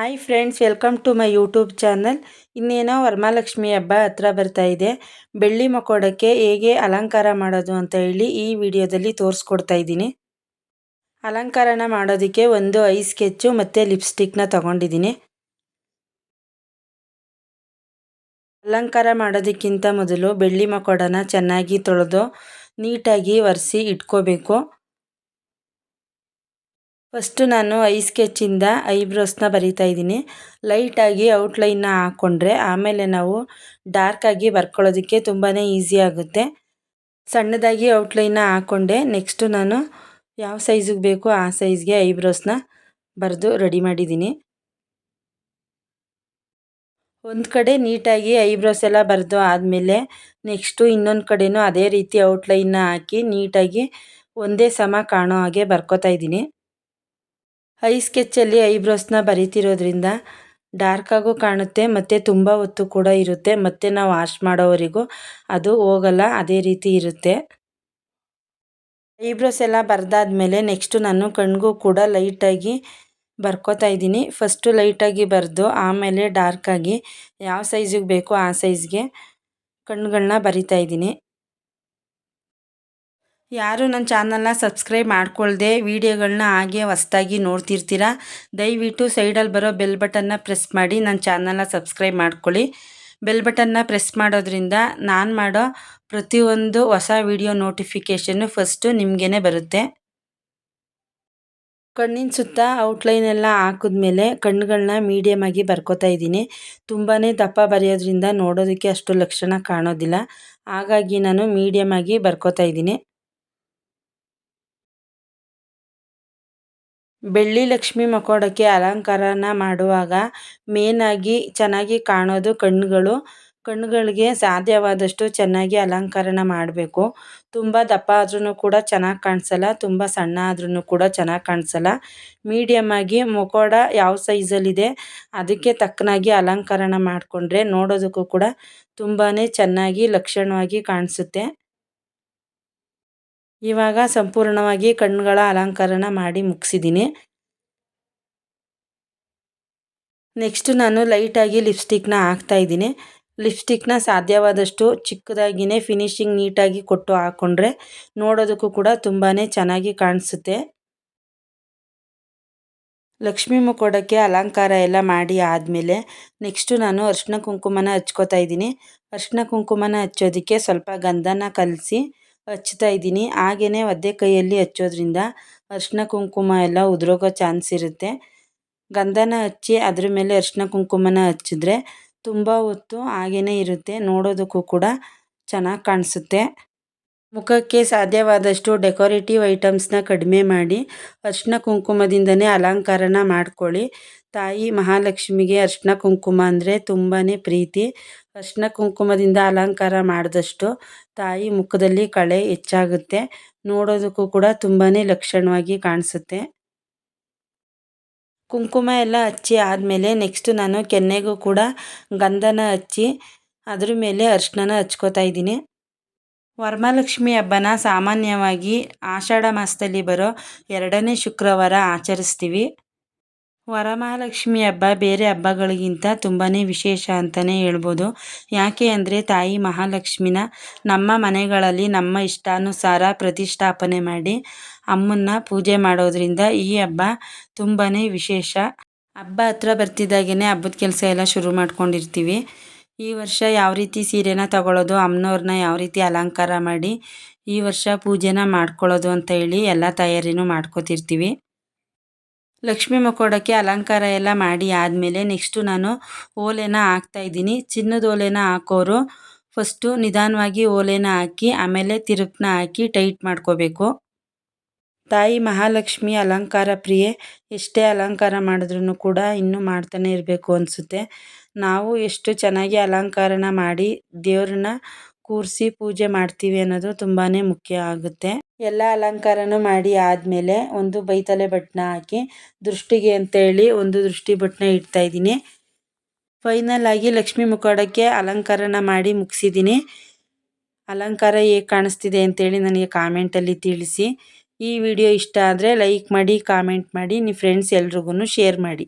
Hi friends, welcome to my YouTube channel. ಇನ್ನೇನೋ ವರಮಹಾಲಕ್ಷ್ಮಿ ಹಬ್ಬ ಹತ್ರ ಬರ್ತಾ ಇದೆ. ಬೆಳ್ಳಿ ಮಕೋಡಕ್ಕೆ ಹೇಗೆ ಅಲಂಕಾರ ಮಾಡೋದು ಅಂತ ಹೇಳಿ ಈ ವಿಡಿಯೋದಲ್ಲಿ ತೋರಿಸ್ಕೊಡ್ತಾ ಇದ್ದೀನಿ. ಅಲಂಕಾರನ ಮಾಡೋದಕ್ಕೆ ಒಂದು ಐ ಸ್ಕೆಚ್ಚು ಮತ್ತು ಲಿಪ್ಸ್ಟಿಕ್ನ ತಗೊಂಡಿದ್ದೀನಿ. ಅಲಂಕಾರ ಮಾಡೋದಕ್ಕಿಂತ ಮೊದಲು ಬೆಳ್ಳಿ ಮಕೋಡನ ಚೆನ್ನಾಗಿ ತೊಳೆದು ನೀಟಾಗಿ ಒರೆಸಿ ಇಟ್ಕೋಬೇಕು. ಫಸ್ಟು ನಾನು ಐ ಸ್ಕೆಚ್ಚಿಂದ ಐಬ್ರೋಸ್ನ ಬರಿತಾ ಇದ್ದೀನಿ. ಲೈಟಾಗಿ ಔಟ್ಲೈನ್ನ ಹಾಕ್ಕೊಂಡ್ರೆ ಆಮೇಲೆ ನಾವು ಡಾರ್ಕಾಗಿ ಬರ್ಕೊಳ್ಳೋದಕ್ಕೆ ತುಂಬಾ ಈಸಿ ಆಗುತ್ತೆ. ಸಣ್ಣದಾಗಿ ಔಟ್ಲೈನ್ನ ಹಾಕ್ಕೊಂಡೆ. ನೆಕ್ಸ್ಟು ನಾನು ಯಾವ ಸೈಜಿಗೆ ಬೇಕೋ ಆ ಸೈಜ್ಗೆ ಐಬ್ರೋಸ್ನ ಬರೆದು ರೆಡಿ ಮಾಡಿದ್ದೀನಿ. ಒಂದು ಕಡೆ ನೀಟಾಗಿ ಐಬ್ರೋಸ್ ಎಲ್ಲ ಬರೆದು ಆದಮೇಲೆ ನೆಕ್ಸ್ಟು ಇನ್ನೊಂದು ಕಡೆನೂ ಅದೇ ರೀತಿ ಔಟ್ಲೈನ್ನ ಹಾಕಿ ನೀಟಾಗಿ ಒಂದೇ ಸಮ ಕಾಣೋ ಹಾಗೆ ಬರ್ಕೋತಾ ಇದ್ದೀನಿ. ಐ ಸ್ಕೆಚ್ಚಲ್ಲಿ ಐಬ್ರೋಸ್ನ ಬರಿತಿರೋದ್ರಿಂದ ಡಾರ್ಕಾಗೂ ಕಾಣುತ್ತೆ ಮತ್ತು ತುಂಬ ಹೊತ್ತು ಕೂಡ ಇರುತ್ತೆ. ಮತ್ತು ನಾವು ವಾಶ್ ಮಾಡೋವರೆಗೂ ಅದು ಹೋಗಲ್ಲ, ಅದೇ ರೀತಿ ಇರುತ್ತೆ. ಐಬ್ರೋಸ್ ಎಲ್ಲ ಬರೆದಾದ್ಮೇಲೆ ನೆಕ್ಸ್ಟು ನಾನು ಕಣ್ಣಿಗೂ ಕೂಡ ಲೈಟಾಗಿ ಬರ್ಕೋತಾ ಇದ್ದೀನಿ. ಫಸ್ಟು ಲೈಟಾಗಿ ಬರೆದು ಆಮೇಲೆ ಡಾರ್ಕಾಗಿ ಯಾವ ಸೈಜಿಗೆ ಬೇಕೋ ಆ ಸೈಜ್ಗೆ ಕಣ್ಣುಗಳನ್ನ ಬರಿತಾ ಇದ್ದೀನಿ. ಯಾರು ನನ್ನ ಚಾನಲ್ನ ಸಬ್ಸ್ಕ್ರೈಬ್ ಮಾಡ್ಕೊಳ್ದೆ ವೀಡಿಯೋಗಳನ್ನ ಹಾಗೆ ಹೊಸ್ದಾಗಿ ನೋಡ್ತಿರ್ತೀರ, ದಯವಿಟ್ಟು ಸೈಡಲ್ಲಿ ಬರೋ ಬೆಲ್ ಬಟನ್ನ ಪ್ರೆಸ್ ಮಾಡಿ ನನ್ನ ಚಾನಲ್ನ ಸಬ್ಸ್ಕ್ರೈಬ್ ಮಾಡ್ಕೊಳ್ಳಿ. ಬೆಲ್ ಬಟನ್ನ ಪ್ರೆಸ್ ಮಾಡೋದ್ರಿಂದ ನಾನು ಮಾಡೋ ಪ್ರತಿಯೊಂದು ಹೊಸ ವಿಡಿಯೋ ನೋಟಿಫಿಕೇಷನ್ನು ಫಸ್ಟು ನಿಮಗೇ ಬರುತ್ತೆ. ಕಣ್ಣಿನ ಸುತ್ತ ಔಟ್ಲೈನ್ ಎಲ್ಲ ಹಾಕಿದ್ಮೇಲೆ ಕಣ್ಣುಗಳನ್ನ ಮೀಡಿಯಮಾಗಿ ಬರ್ಕೋತಾ ಇದ್ದೀನಿ. ತುಂಬಾ ದಪ್ಪ ಬರೆಯೋದ್ರಿಂದ ನೋಡೋದಕ್ಕೆ ಅಷ್ಟು ಲಕ್ಷಣ ಕಾಣೋದಿಲ್ಲ. ಹಾಗಾಗಿ ನಾನು ಮೀಡಿಯಮಾಗಿ ಬರ್ಕೋತಾ ಇದ್ದೀನಿ. ಬೆಳ್ಳಿ ಲಕ್ಷ್ಮಿ ಮಕೋಡಕ್ಕೆ ಅಲಂಕಾರನ ಮಾಡುವಾಗ ಮೇನಾಗಿ ಚೆನ್ನಾಗಿ ಕಾಣೋದು ಕಣ್ಣುಗಳು. ಕಣ್ಣುಗಳಿಗೆ ಸಾಧ್ಯವಾದಷ್ಟು ಚೆನ್ನಾಗಿ ಅಲಂಕಾರನ ಮಾಡಬೇಕು. ತುಂಬ ದಪ್ಪ ಆದ್ರೂ ಕೂಡ ಚೆನ್ನಾಗಿ ಕಾಣಿಸಲ್ಲ, ತುಂಬ ಸಣ್ಣ ಆದ್ರೂ ಕೂಡ ಚೆನ್ನಾಗಿ ಕಾಣಿಸಲ್ಲ. ಮೀಡಿಯಮಾಗಿ ಮಕೋಡ ಯಾವ ಸೈಜಲ್ಲಿದೆ ಅದಕ್ಕೆ ತಕ್ಕನಾಗಿ ಅಲಂಕಾರನ ಮಾಡಿಕೊಂಡ್ರೆ ನೋಡೋದಕ್ಕೂ ಕೂಡ ತುಂಬಾ ಚೆನ್ನಾಗಿ ಲಕ್ಷಣವಾಗಿ ಕಾಣಿಸುತ್ತೆ. ಇವಾಗ ಸಂಪೂರ್ಣವಾಗಿ ಕಣ್ಣುಗಳ ಅಲಂಕಾರನ ಮಾಡಿ ಮುಗಿಸಿದ್ದೀನಿ. ನೆಕ್ಸ್ಟು ನಾನು ಲೈಟಾಗಿ ಲಿಪ್ಸ್ಟಿಕ್ನ ಹಾಕ್ತಾಯಿದ್ದೀನಿ. ಲಿಪ್ಸ್ಟಿಕ್ನ ಸಾಧ್ಯವಾದಷ್ಟು ಚಿಕ್ಕದಾಗಿಯೇ ಫಿನಿಶಿಂಗ್ ನೀಟಾಗಿ ಕೊಟ್ಟು ಹಾಕ್ಕೊಂಡ್ರೆ ನೋಡೋದಕ್ಕೂ ಕೂಡ ತುಂಬಾ ಚೆನ್ನಾಗಿ ಕಾಣಿಸುತ್ತೆ. ಲಕ್ಷ್ಮಿ ಮಕೋಡಕ್ಕೆ ಅಲಂಕಾರ ಎಲ್ಲ ಮಾಡಿ ಆದಮೇಲೆ ನೆಕ್ಸ್ಟು ನಾನು ಅರಿಶಿನ ಕುಂಕುಮನ ಹಚ್ಕೋತಾ ಇದ್ದೀನಿ. ಅರಿಶಿನ ಕುಂಕುಮನ ಹಚ್ಚೋದಕ್ಕೆ ಸ್ವಲ್ಪ ಗಂಧನ ಕಲಸಿ ಹಚ್ತಾ ಇದ್ದೀನಿ. ಹಾಗೆಯೇ ಒದ್ದೆ ಕೈಯಲ್ಲಿ ಹಚ್ಚೋದ್ರಿಂದ ಅರಿಶಿನ ಕುಂಕುಮ ಎಲ್ಲ ಉದುರೋಗೋ ಚಾನ್ಸ್ ಇರುತ್ತೆ. ಗಂಧನ ಹಚ್ಚಿ ಅದ್ರ ಮೇಲೆ ಅರಿಶಿನ ಕುಂಕುಮನ ಹಚ್ಚಿದ್ರೆ ತುಂಬ ಹೊತ್ತು ಹಾಗೇ ಇರುತ್ತೆ, ನೋಡೋದಕ್ಕೂ ಕೂಡ ಚೆನ್ನಾಗಿ ಕಾಣಿಸುತ್ತೆ. ಮುಖಕ್ಕೆ ಸಾಧ್ಯವಾದಷ್ಟು ಡೆಕೋರೇಟಿವ್ ಐಟಮ್ಸ್ನ ಕಡಿಮೆ ಮಾಡಿ ಅರಿಶಿನ ಕುಂಕುಮದಿಂದನೇ ಅಲಂಕಾರನ ಮಾಡ್ಕೊಳ್ಳಿ. ತಾಯಿ ಮಹಾಲಕ್ಷ್ಮಿಗೆ ಅರಿಶಿನ ಕುಂಕುಮ ಅಂದರೆ ತುಂಬಾ ಪ್ರೀತಿ. ಅರಿಶಿನ ಕುಂಕುಮದಿಂದ ಅಲಂಕಾರ ಮಾಡಿದಷ್ಟು ತಾಯಿ ಮುಖದಲ್ಲಿ ಕಳೆ ಹೆಚ್ಚಾಗುತ್ತೆ, ನೋಡೋದಕ್ಕೂ ಕೂಡ ತುಂಬಾ ಲಕ್ಷಣವಾಗಿ ಕಾಣಿಸುತ್ತೆ. ಕುಂಕುಮ ಎಲ್ಲ ಹಚ್ಚಿ ಆದಮೇಲೆ ನೆಕ್ಸ್ಟು ನಾನು ಕೆನ್ನೆಗೂ ಕೂಡ ಗಂಧನ ಹಚ್ಚಿ ಅದ್ರ ಮೇಲೆ ಅರಿಶಿನ ಹಚ್ಕೋತಾ ಇದ್ದೀನಿ. ವರಮಹಾಲಕ್ಷ್ಮಿ ಹಬ್ಬನ ಸಾಮಾನ್ಯವಾಗಿ ಆಷಾಢ ಮಾಸದಲ್ಲಿ ಬರೋ 2ನೇ ಶುಕ್ರವಾರ ಆಚರಿಸ್ತೀವಿ. ವರಮಹಾಲಕ್ಷ್ಮಿ ಹಬ್ಬ ಬೇರೆ ಹಬ್ಬಗಳಿಗಿಂತ ತುಂಬಾ ವಿಶೇಷ ಅಂತಲೇ ಹೇಳ್ಬೋದು. ಯಾಕೆ ಅಂದರೆ ತಾಯಿ ಮಹಾಲಕ್ಷ್ಮಿನ ನಮ್ಮ ಮನೆಗಳಲ್ಲಿ ನಮ್ಮ ಇಷ್ಟಾನುಸಾರ ಪ್ರತಿಷ್ಠಾಪನೆ ಮಾಡಿ ಅಮ್ಮನ್ನ ಪೂಜೆ ಮಾಡೋದ್ರಿಂದ ಈ ಹಬ್ಬ ತುಂಬಾ ವಿಶೇಷ. ಹಬ್ಬ ಹತ್ರ ಬರ್ತಿದ್ದಾಗೇ ಹಬ್ಬದ ಕೆಲಸ ಎಲ್ಲ ಶುರು ಮಾಡ್ಕೊಂಡಿರ್ತೀವಿ. ಈ ವರ್ಷ ಯಾವ ರೀತಿ ಸೀರೆನ ತಗೊಳ್ಳೋದು, ಅಮ್ಮನವ್ರನ್ನ ಯಾವ ರೀತಿ ಅಲಂಕಾರ ಮಾಡಿ ಈ ವರ್ಷ ಪೂಜೆನ ಮಾಡ್ಕೊಳ್ಳೋದು ಅಂತ ಹೇಳಿ ಎಲ್ಲ ತಯಾರಿನೂ ಮಾಡ್ಕೋತಿರ್ತೀವಿ. ಲಕ್ಷ್ಮಿ ಮಕೋಡಕ್ಕೆ ಅಲಂಕಾರ ಎಲ್ಲ ಮಾಡಿ ಆದಮೇಲೆ ನೆಕ್ಸ್ಟು ನಾನು ಓಲೆನ ಹಾಕ್ತಾಯಿದ್ದೀನಿ. ಚಿನ್ನದ ಓಲೆನ ಹಾಕೋರು ಫಸ್ಟು ನಿಧಾನವಾಗಿ ಓಲೆನ ಹಾಕಿ ಆಮೇಲೆ ತಿರುಪನ್ನ ಹಾಕಿ ಟೈಟ್ ಮಾಡ್ಕೋಬೇಕು. ತಾಯಿ ಮಹಾಲಕ್ಷ್ಮಿ ಅಲಂಕಾರ ಪ್ರಿಯೆ. ಎಷ್ಟೇ ಅಲಂಕಾರ ಮಾಡಿದ್ರೂ ಕೂಡ ಇನ್ನೂ ಮಾಡ್ತಾನೆ ಇರಬೇಕು ಅನಿಸುತ್ತೆ. ನಾವು ಎಷ್ಟು ಚೆನ್ನಾಗಿ ಅಲಂಕಾರನ ಮಾಡಿ ದೇವ್ರನ್ನ ಕೂರಿಸಿ ಪೂಜೆ ಮಾಡ್ತೀವಿ ಅನ್ನೋದು ತುಂಬಾ ಮುಖ್ಯ ಆಗುತ್ತೆ. ಎಲ್ಲ ಅಲಂಕಾರನೂ ಮಾಡಿ ಆದಮೇಲೆ ಒಂದು ಬೈತಲೆ ಬಟ್ಟನ್ನ ಹಾಕಿ ದೃಷ್ಟಿಗೆ ಅಂತೇಳಿ ಒಂದು ದೃಷ್ಟಿ ಬಟ್ಟನ್ನ ಇಡ್ತಾಯಿದ್ದೀನಿ. ಫೈನಲ್ ಆಗಿ ಲಕ್ಷ್ಮಿ ಮಕೋಡಕ್ಕೆ ಅಲಂಕಾರನ ಮಾಡಿ ಮುಗಿಸಿದ್ದೀನಿ. ಅಲಂಕಾರ ಹೇಗೆ ಕಾಣಿಸ್ತಿದೆ ಅಂತೇಳಿ ನನಗೆ ಕಾಮೆಂಟಲ್ಲಿ ತಿಳಿಸಿ. ಈ ವಿಡಿಯೋ ಇಷ್ಟ ಆದರೆ ಲೈಕ್ ಮಾಡಿ, ಕಾಮೆಂಟ್ ಮಾಡಿ, ನಿಮ್ಮ ಫ್ರೆಂಡ್ಸ್ ಎಲ್ರಿಗೂ ಶೇರ್ ಮಾಡಿ.